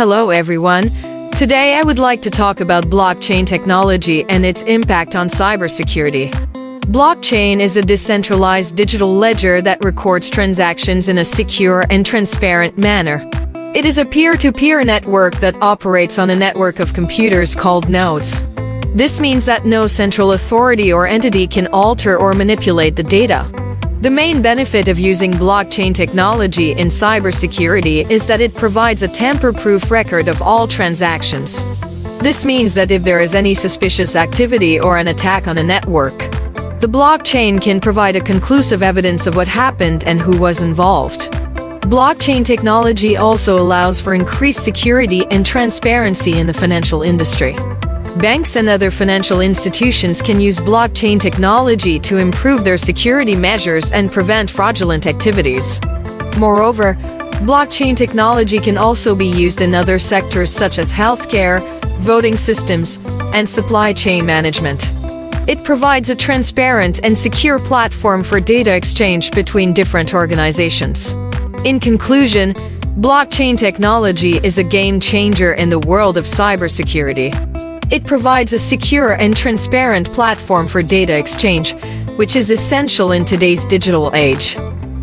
Hello everyone. Today I would like to talk about blockchain technology and its impact on cybersecurity. Blockchain is a decentralized digital ledger that records transactions in a secure and transparent manner. It is a peer-to-peer network that operates on a network of computers called nodes. This means that no central authority or entity can alter or manipulate the data. The main benefit of using blockchain technology in cybersecurity is that it provides a tamper-proof record of all transactions. This means that if there is any suspicious activity or an attack on a network, the blockchain can provide a conclusive evidence of what happened and who was involved. Blockchain technology also allows for increased security and transparency in the financial industry. Banks and other financial institutions can use blockchain technology to improve their security measures and prevent fraudulent activities. Moreover, blockchain technology can also be used in other sectors such as healthcare, voting systems, and supply chain management. It provides a transparent and secure platform for data exchange between different organizations. In conclusion, blockchain technology is a game changer in the world of cybersecurity. It provides a secure and transparent platform for data exchange, which is essential in today's digital age.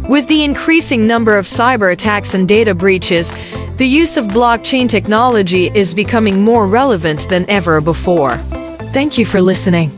With the increasing number of cyber attacks and data breaches, the use of blockchain technology is becoming more relevant than ever before. Thank you for listening.